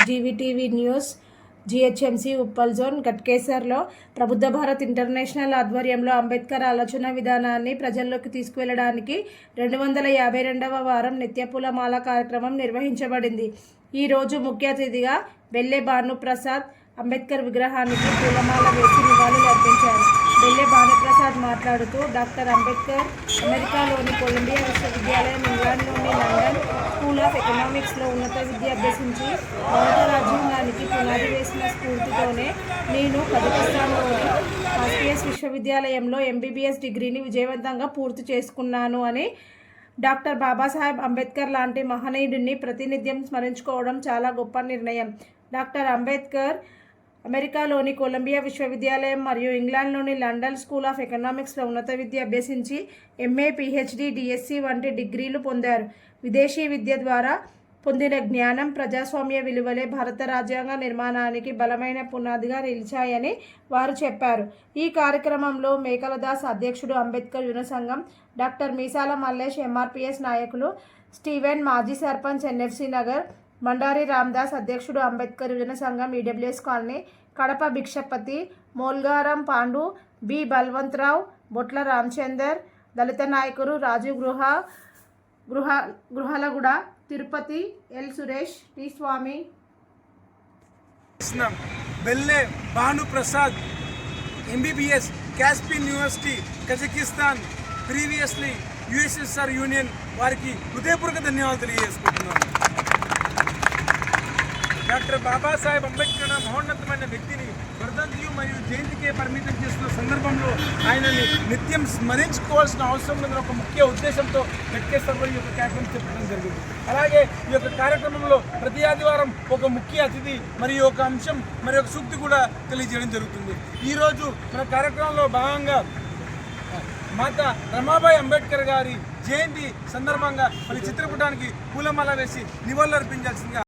జీవీటీవీ news GHMC Uppal zone గట్కేసర్లో Prabuddha Bharat international ఆధ్వర్యంలో అంబేద్కర్ ఆలోచన విధానాన్ని ప్రజల్లోకి తీసుకువెళ్లడానికి 252వ వారం నిత్యపూలమాల కార్యక్రమం నిర్వహించబడింది. ఈరోజు ముఖ్య అతిథిగా బెల్లె భానుప్రసాద్ అంబేద్కర్ విగ్రహానికి పూలమాల వేసి నివాళులు అర్పించారు. బెల్లె భానుప్రసాద్ మాట్లాడుతూ, డాక్టర్ అంబేద్కర్ అమెరికాలోని కొలంబియా విశ్వవిద్యాలయం, ఇంగ్లాండ్లోని లండన్ స్కూల్ ఆఫ్ ఎకనామిక్స్లో ఉన్నత విద్య అభ్యసించి భారత రాజ్యాంగానికి పునాది వేసిన స్ఫూర్తితోనే నేను కజకిస్తాన్లోని కాస్పియస్ విశ్వవిద్యాలయంలో ఎంబీబీఎస్ డిగ్రీని విజయవంతంగా పూర్తి చేసుకున్నాను అని, డాక్టర్ బాబాసాహెబ్ అంబేద్కర్ లాంటి మహనీయుడిని ప్రతినిత్యం స్మరించుకోవడం చాలా గొప్ప నిర్ణయం. డాక్టర్ అంబేద్కర్ అమెరికాలోని కొలంబియా విశ్వవిద్యాలయం మరియు ఇంగ్లాండ్లోని లండన్ స్కూల్ ఆఫ్ ఎకనామిక్స్లో ఉన్నత విద్య అభ్యసించి ఎంఏ, పిహెచ్డి, డిఎస్సి వంటి డిగ్రీలు పొందారు. విదేశీ విద్య ద్వారా పొందిన జ్ఞానం, ప్రజాస్వామ్య విలువలే భారత రాజ్యాంగ నిర్మాణానికి బలమైన పునాదిగా నిలిచాయని వారు చెప్పారు. ఈ కార్యక్రమంలో మేకలదాస్ అధ్యక్షుడు, అంబేద్కర్ యువ సంఘం డాక్టర్ మీసాల మల్లేష్, ఎంఆర్పిఎస్ నాయకులు స్టీవెన్, మాజీ సర్పంచ్ ఎన్ఎఫ్సి నగర్ మండారి రామదాస్ అధ్యక్షుడు, అంబేద్కర్ యువజన సంఘం EWS colony Kadapa Bhikshapati, Molgaram Pandu, B Balwantrao, Botla Ramchander, Dalit నాయకులు Raju Gruhalaguda, Tirupati, L Suresh, T Swamy. Belle Bhanuprasad MBBS, Caspian university, Kazakhstan, previously USSR union వారికి హృదయపూర్వక ధన్యవాదాలు తెలియజేసుకుంటున్నాను. డాక్టర్ బాబాసాహెబ్ అంబేద్కర్ మహోన్నతమైన వ్యక్తిని వర్ధంతియు మరియు జయంతికే పరిమితం చేస్తున్న సందర్భంలో ఆయనని నిత్యం స్మరించుకోవాల్సిన అవసరం ఉన్న ఒక ముఖ్య ఉద్దేశంతో గట్కేసర్లో ఈ యొక్క కార్యక్రమం చెప్పడం జరిగింది. అలాగే ఈ యొక్క కార్యక్రమంలో ప్రతి ఆదివారం ఒక ముఖ్య అతిథి మరియు ఒక అంశం మరి ఒక సూక్తి కూడా తెలియజేయడం జరుగుతుంది. ఈరోజు మన కార్యక్రమంలో భాగంగా మాత రమాబాయి అంబేద్కర్ గారి జయంతి సందర్భంగా మరి చిత్రపటానికి పూలమాల వేసి నివాళులు అర్పించాల్సిందిగా.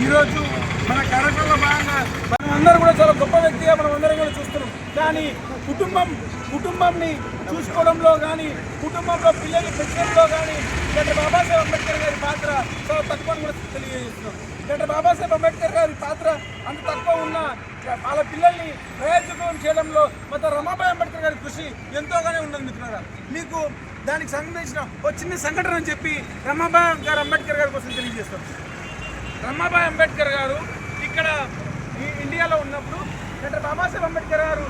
ఈరోజు మన కార్యక్రమంలో భాగంగా మనమందరం కూడా చాలా గొప్ప వ్యక్తిగా మనమందరం కూడా చూస్తున్నాం. కానీ కుటుంబంని చూసుకోవడంలో కానీ, కుటుంబంలో పిల్లల్ని పెంచడంలో కానీ డాక్టర్ బాబాసాహెబ్ అంబేద్కర్ గారి పాత్ర చాలా తక్కువ కూడా తెలియజేస్తున్నాం. డాక్టర్ బాబాసాహెబ్ అంబేద్కర్ గారి పాత్ర అంత తక్కువ ఉన్న వాళ్ళ పిల్లల్ని ప్రయోజకం చేయడంలో మాత రమాబాయి అంబేద్కర్ గారి కృషి ఎంతోగానే ఉన్నది మిత్రులారా. మీకు దానికి సంబంధించిన ఒక చిన్న సంఘటన అని చెప్పి రమాబాయి గారు అంబేద్కర్ గారి కోసం తెలియజేస్తాం. రమాబాయి అంబేద్కర్ గారు ఇక్కడ ఇండియాలో ఉన్నప్పుడు డాక్టర్ బాబాసాహెబ్ అంబేద్కర్ గారు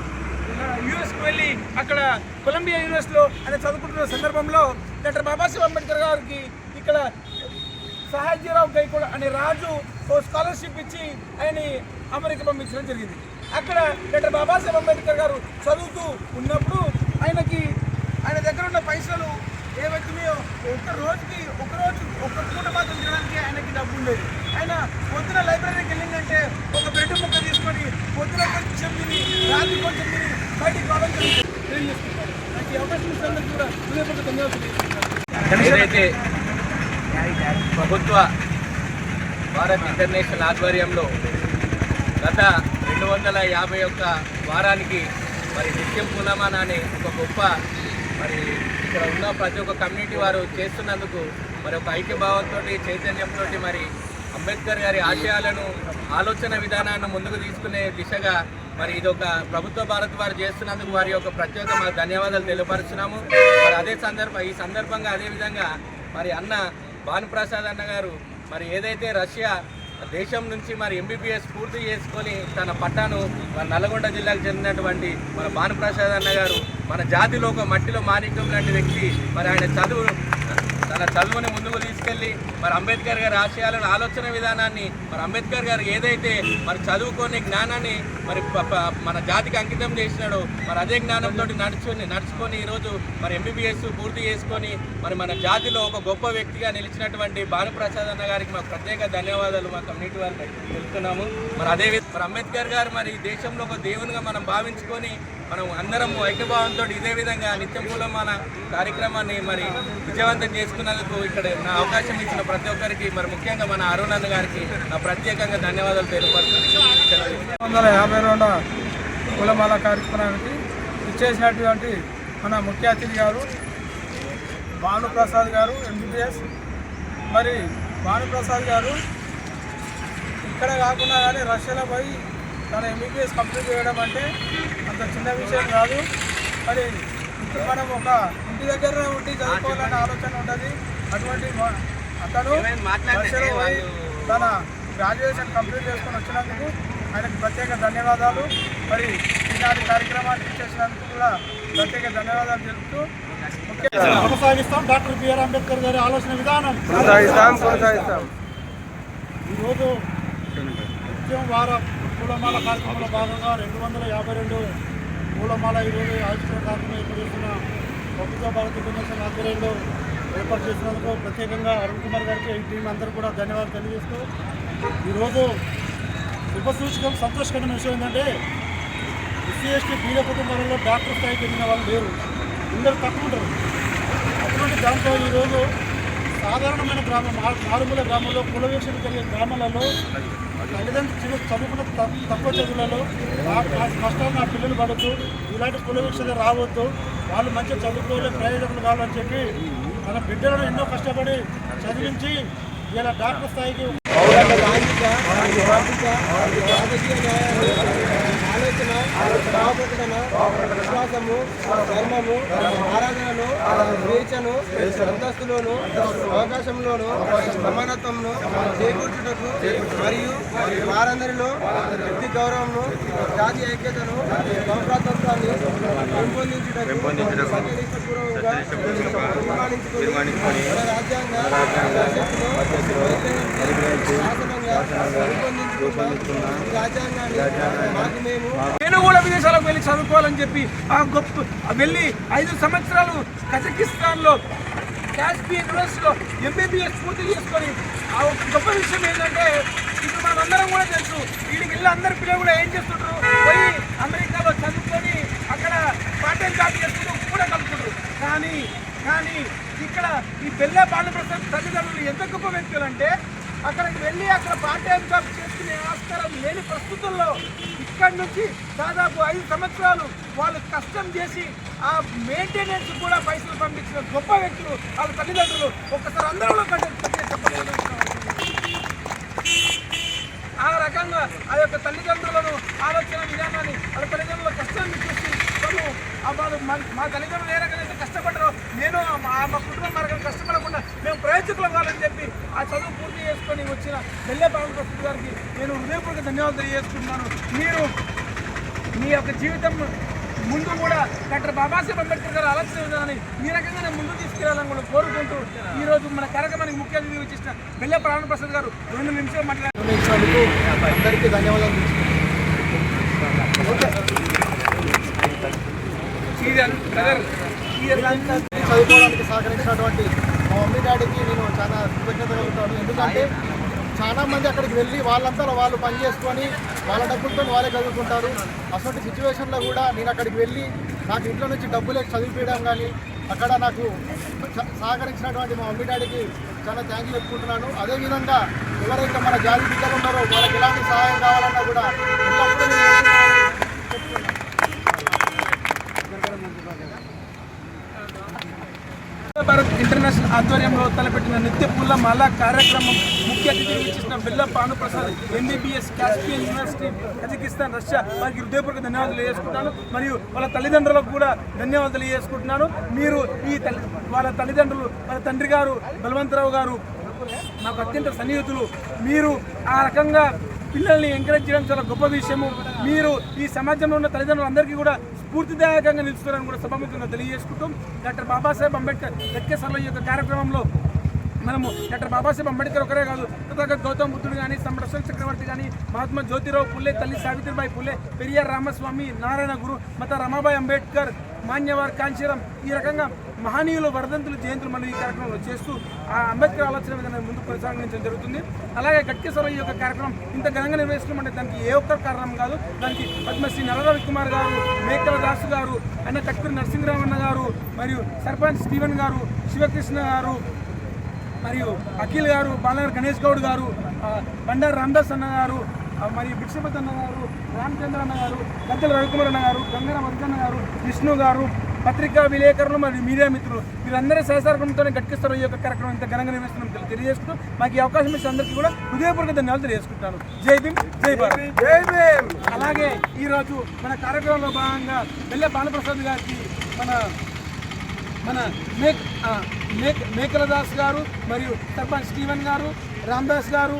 యూఎస్కి వెళ్ళి అక్కడ కొలంబియా యూనివర్సిటీలో ఆయన చదువుకుంటున్న సందర్భంలో డాక్టర్ బాబాసాహెబ్ అంబేద్కర్ గారికి ఇక్కడ సహాజీరావు గైకోడ్ అనే రాజు ఓ స్కాలర్షిప్ ఇచ్చి ఆయన్ని అమెరికా పంపించడం జరిగింది. అక్కడ డాక్టర్ బాబాసాహెబ్ అంబేద్కర్ గారు చదువుతూ ఉన్నప్పుడు ఆయన దగ్గర ఉన్న పైసలు ఏవైతున్నాయో ఒక్క పూట మాత్రం తినడానికి ఆయనకి డబ్బు ఉండేది. ఆయన పొద్దున లైబ్రరీకి వెళ్ళిందంటే ఒక బ్రెడ్ ముక్క తీసుకొని పొద్దున కొంచెం తిని, రాత్రి కొంచెం తిని బయటికి రావడం తెలియజేసుకుంటారు. నాకు ఈ అవకాశం ఇచ్చినందుకు కూడా హృదయపూర్వక ధన్యవాదాలు. ఏదైతే ప్రభుత్వ భారత్ ఇంటర్నేషనల్ ఆధ్వర్యంలో గత 251 వారానికి మరి నిత్యం పూలమాల అనే ఒక గొప్ప మరి ఇక్కడ ఉన్న ప్రతి ఒక్క కమ్యూనిటీ వారు చేస్తున్నందుకు మరి ఒక ఐక్యభావంతో, చైతన్యంతో మరి అంబేద్కర్ గారి ఆశయాలను, ఆలోచన విధానాన్ని ముందుకు తీసుకునే దిశగా మరి ఇదొక ప్రభుత్వ భారత్ వారు చేస్తున్నందుకు వారి యొక్క ప్రత్యేక ధన్యవాదాలు తెలియపరుస్తున్నాము. మరి ఈ సందర్భంగా అదేవిధంగా మరి అన్న భానుప్రసాద్ అన్న గారు మరి ఏదైతే రష్యా దేశం నుంచి మరి ఎంబీబీఎస్ పూర్తి చేసుకొని తన పట్టాను మన నల్గొండ జిల్లాకు చెందినటువంటి మన భానుప్రసాద్ అన్న గారు మన జాతిలో ఒక మట్టిలో మాణిక్యం లాంటి వ్యక్తి. మరి ఆయన తన చదువుని ముందుకు తీసుకెళ్ళి మరి అంబేద్కర్ గారి ఆశయాలను, ఆలోచన విధానాన్ని మరి అంబేద్కర్ గారు ఏదైతే మరి చదువుకొని జ్ఞానాన్ని మరి మన జాతికి అంకితం చేసినాడో మరి అదే జ్ఞానంతో నడుచుకొని ఈరోజు మరి ఎంబీబీఎస్ పూర్తి చేసుకొని మరి మన జాతిలో ఒక గొప్ప వ్యక్తిగా నిలిచినటువంటి భానుప్రసాద్ అన్న గారికి మాకు ప్రత్యేక ధన్యవాదాలు మా కమ్యూనిటీ వారికి తెలుపుతున్నాము. మరి అదేవిధంగా మరి అంబేద్కర్ గారు మరి దేశంలో ఒక దేవునిగా మనం భావించుకొని మనం అందరం ఐక్యభావంతో ఇదే విధంగా నిత్యం పూలమాల కార్యక్రమాన్ని మరి విజయవంతం చేసుకున్నందుకు ఇక్కడ నా అవకాశం ఇచ్చిన ప్రతి ఒక్కరికి మరి ముఖ్యంగా మన అరుణ్ గారికి నా ప్రత్యేకంగా ధన్యవాదాలు తెలియపరుస్తున్నాను. 152వ పూలమాల కార్యక్రమానికి ఇచ్చేసినటువంటి మన ముఖ్య అతిథి గారు భానుప్రసాద్ గారు ఎంబీబీఎస్. మరి భానుప్రసాద్ గారు ఇక్కడ కాకుండా కానీ రష్యాలో పోయి తన ఎంబీబీఎస్ కంప్లీట్ చేయడం అంటే అంత చిన్న విషయం కాదు. మరి మనం ఒక ఇంటి దగ్గర ఉండి చదువుకోవాలనే ఆలోచన ఉంటుంది. అటువంటి అతను రష్యాలో పోయి తన గ్రాడ్యుయేషన్ కంప్లీట్ చేసుకొని వచ్చినందుకు ఆయనకు ప్రత్యేక ధన్యవాదాలు. మరి ఈనాటి కార్యక్రమానికి చేసినందుకు కూడా ప్రత్యేక ధన్యవాదాలు తెలుపుతూ కొనసాగిస్తాం. డాక్టర్ బిఆర్ అంబేద్కర్ గారి ఆలోచన విధానం కొనసాగిస్తాం. ఈరోజు నిత్యం వార పూలమాల కార్యక్రమంలో భాగంగా 252 పూలమాల ఈరోజు ఆవిష్కరణ కార్యక్రమం చేస్తున్న ప్రభుత్వ భారత ఇంటర్నేషనల్ ఆధ్వర్యంలో ఏర్పాటు చేసినందుకు ప్రత్యేకంగా అరుణ్ కుమార్ గారికి ఈ టీం అందరూ కూడా ధన్యవాదాలు తెలియజేస్తూ ఈరోజు శుభసూచకం సంతోషకరమైన విషయం ఏంటంటే ఎస్సీ ఎస్టీ బీద కుటుంబాలలో డాక్టర్ స్థాయికి చెందిన వాళ్ళు లేరు, అందరూ తక్కువ ఉంటారు. అటువంటి దాంట్లో ఈరోజు సాధారణమైన గ్రామం మారుమూల గ్రామంలో కులవేక్షణ జరిగే గ్రామాలలో తల్లిదండ్రులు చదువుకున్న తక్కువ చదువులలో కష్టాలు నా పిల్లలు పడద్దు, ఇలాంటి కులవేక్షణ రావద్దు, వాళ్ళు మంచిగా చదువుకోలే ప్రయోజకులు కావాలని చెప్పి మన బిడ్డలను ఎన్నో కష్టపడి చదివించి ఇలా డాక్టర్ స్థాయికి ఆలోచన, విశ్వాసము, ధర్మము, ఆరాధనను, స్వేచ్ఛను, అంతస్తులోను, అవకాశంలోను, సమానత్వంను చేకూర్చుటకు మరియు వారందరిలో వ్యక్తి గౌరవంను, జాతి ఐక్యతను, సౌభ్రాతత్వాన్ని పెంపొందించుటకు తీర్మానించుకొని రాజ్యాంగ నేను కూడా విదేశాలకు వెళ్ళి చదువుకోవాలని చెప్పి వెళ్ళి 5 సంవత్సరాలు కజకిస్తాన్లో కాస్పియన్ యూనివర్సిటీలో ఎంబీబీఎస్ పూర్తి చేసుకొని ఆ గొప్ప విషయం ఏంటంటే ఇప్పుడు మనం అందరం కూడా తెలుసు, వీడికి వెళ్ళి అందరి పిల్లలు కూడా ఏం చేస్తుంటారు, పోయి అమెరికాలో చదువుకొని అక్కడ పార్ట్ టైం జాబ్ చేసుకుంటూ కూడా కలుపుకుంటారు. కానీ ఇక్కడ ఈ బెల్లా భానుప్రసాద్ తల్లిదండ్రులు ఎంత గొప్ప వ్యక్తులు అంటే అక్కడికి వెళ్ళి అక్కడ పార్ట్ టైం జాబ్ చేసుకునే ఆస్కారం లేని ప్రస్తుతంలో ఇక్కడి నుంచి దాదాపు 5 సంవత్సరాలు వాళ్ళు కష్టం చేసి ఆ మెయింటెనెన్స్ కూడా పైసలు పంపించిన గొప్ప వ్యక్తులు వాళ్ళ తల్లిదండ్రులు. ఒక్కసారి అందరిలో ఆ రకంగా ఆ యొక్క తల్లిదండ్రులను ఆలోచన విధానాన్ని వాళ్ళ తల్లిదండ్రుల కష్టాన్ని చూసి వాళ్ళు మా తల్లిదండ్రులు ఏ రకంగా కష్టపడ్డారో నేను మా కుటుంబం మార్గం కష్టపడకుండా మేము ప్రయోజకులు కావాలని చెప్పి ఆ చదువు పూర్తి చేసుకొని వచ్చిన బెల్లా భానుప్రసాద్ గారికి నేను హృదయపూర్వక ధన్యవాదాలు తెలియజేసుకుంటున్నాను. మీరు మీ యొక్క జీవితం ముందు కూడా డాక్టర్ బాబాసాహెబ్ అంబేద్కర్ గారు ఆలోచన విధానాన్ని ఈ రకంగా నేను ముందు తీసుకెళ్లాలని కూడా కోరుకుంటూ ఈరోజు మన కార్యక్రమానికి ముఖ్య అతిథి వచ్చేసిన బెల్లా భానుప్రసాద్ గారు 2 నిమిషాలు మాట్లాడినందుకు అందరికీ ధన్యవాదాలు. చదువుకోవడానికి సహకరించినటువంటి మా మమ్మీ డాడీకి నేను చాలా కృతజ్ఞతలు ఉంటాను. ఎందుకంటే చాలా మంది అక్కడికి వెళ్ళి వాళ్ళంతా వాళ్ళు పని చేసుకొని వాళ్ళ డబ్బులతో వాళ్ళే చదువుకుంటారు. అటువంటి సిచ్యువేషన్లో కూడా నేను అక్కడికి వెళ్ళి నాకు ఇంట్లో నుంచి డబ్బులే చదివిపించడం కానీ అక్కడ నాకు సహకరించినటువంటి మా మమ్మీ డాడీకి చాలా థ్యాంక్ యూ చెప్పుకుంటున్నాను. అదేవిధంగా ఎవరైతే మన జాతి బిడ్డలు ఉన్నారో వాళ్ళకి ఎలాంటి సహాయం కావాలన్నా కూడా ఎల్లప్పుడూ భారత్ ఇంటర్నేషనల్ ఆధ్వర్యంలో తలపెట్టిన నిత్య పూలమాల కార్యక్రమం ముఖ్య అతిథిగా ఇచ్చిన Bella Bhanuprasad MBBS Caspian university Kazakhstan Russia వారికి హృదయపూర్వక ధన్యవాదాలు తెలియజేసుకుంటాను. మరియు వాళ్ళ తల్లిదండ్రులకు కూడా ధన్యవాదాలు తెలియజేసుకుంటున్నాను. మీరు వాళ్ళ తల్లిదండ్రులు వాళ్ళ తండ్రి గారు బలవంతరావు గారు నాకు అత్యంత సన్నిహితులు. మీరు ఆ రకంగా పిల్లల్ని ఎంకరేజ్ చేయడం చాలా గొప్ప విషయము. మీరు ఈ సమాజంలో ఉన్న తల్లిదండ్రులు అందరికీ కూడా స్ఫూర్తిదాయకంగా నిలుస్తారని కూడా సభాముఖంగా తెలియజేసుకుంటూ డాక్టర్ బాబాసాహెబ్ అంబేద్కర్ గట్కేసర్లో ఈ యొక్క కార్యక్రమంలో మనము డాక్టర్ బాబాసాహెబ్ అంబేద్కర్ ఒకరే కాదు, తథాగత గౌతమ బుద్ధుడు కానీ, అశోక్ చక్రవర్తి కానీ, మహాత్మా జ్యోతిరావు పుల్లే, తల్లి సావిత్రిబాయి పుల్లే, పెరియార్ రామస్వామి, నారాయణ గురు, మత రమాబాయి అంబేద్కర్, మాన్యవార్ కాంచీరాం, ఈ రకంగా మహనీయుల వర్ధంతులు జయంతులు మనం ఈ కార్యక్రమంలో చేస్తూ ఆ అంబేద్కర్ ఆలోచన విధానం ముందుకు కొనసాగించడం జరుగుతుంది. అలాగే గట్కేశ్వర ఈ యొక్క కార్యక్రమం ఇంత ఘనంగా నిర్వహిస్తున్నామంటే దానికి ఏ ఒక్క కారణం కాదు. దానికి పద్మశ్రీ నరరవి కుమార్ గారు, మేకల దాసు గారు, అన్న కట్కూరి నరసింహరామన్న గారు, మరియు సర్పంచ్ స్టీవెన్ గారు, శివకృష్ణ గారు, మరియు అఖిల్ గారు, బాలనగర్ గణేష్ గౌడ్ గారు, బండారు రామదాస్ అన్న గారు, మరియు భిక్షపతి అన్న గారు, రామచంద్ర అన్న గారు, గద్దెల రవికుమార్ అన్న గారు, గంగర మధుకన్న గారు, విష్ణు గారు, పత్రికా విలేకరులు మరియు మీడియా మిత్రులు వీరందరి సహకారంతోనే గట్కేశ్వర ఈ యొక్క కార్యక్రమం ఇంత ఘనంగా నిర్వహిస్తున్నాం తెలియజేసుకుంటూ మాకు ఈ అవకాశం ఇచ్చిన అందరికీ కూడా హృదయపూర్వక ధన్యవాదాలు తెలియజేసుకుంటాను. జై భీమ్, జై భారత్, జై భీమ్. అలాగే ఈరోజు మన కార్యక్రమంలో భాగంగా బెల్లె భానుప్రసాద్ గారికి మన మేకల దాస్ గారు, మరియు సర్పంచ్ స్టీవెన్ గారు, రామదాస్ గారు,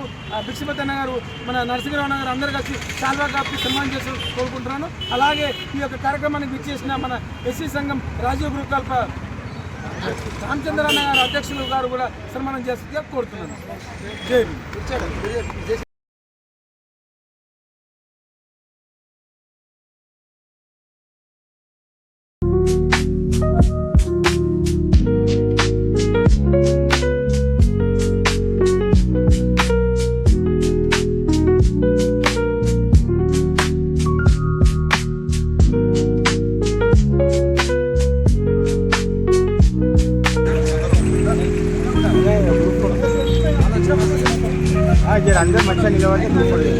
భిక్షపతి అన్న గారు, మన నరసింహరావు గారు అందరూ కలిసి శాల్వా కప్పి సన్మానం చేసి కోరుకుంటున్నాను. అలాగే ఈ యొక్క కార్యక్రమానికి విచ్చేసిన మన ఎస్సీ సంఘం రాజీవ్ గృహకల్ప రామచంద్ర అన్న గారు అధ్యక్షులు గారు కూడా సన్మానం చేసి కోరుతున్నాను. జై భీమ్. అందరూ మంచిగా నిలబడి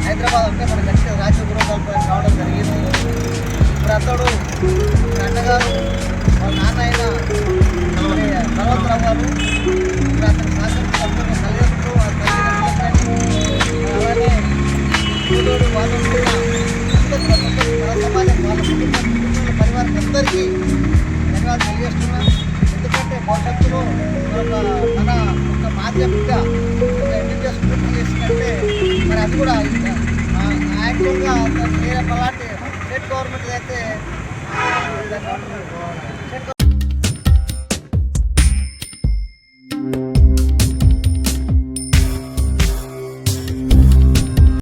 హైదరాబాద్ అంటే మన గట్టిగా రాజీవ్ గృహకల్ప రావడం జరిగింది. ఇప్పుడు అతడు అన్నగారు వాళ్ళ నాన్న అయిన భగవంతరావు గారు ఇప్పుడు అతని సహకరించిన తల్లిదండ్రులు అలాగే కూతురు వాళ్ళు మన సమాజం వాళ్ళ కుటుంబ పరివారం అందరికీ ధన్యవాదాలు తెలియజేస్తున్నాను. ఎందుకంటే భవిష్యత్తులో మన ఒక మాధ్యమిక ఎంబీబీఎస్ పూర్తి చేసినట్టే మరి అది కూడా యాక్చువల్గా వేరే అలాంటి స్టేట్ గవర్నమెంట్ అయితే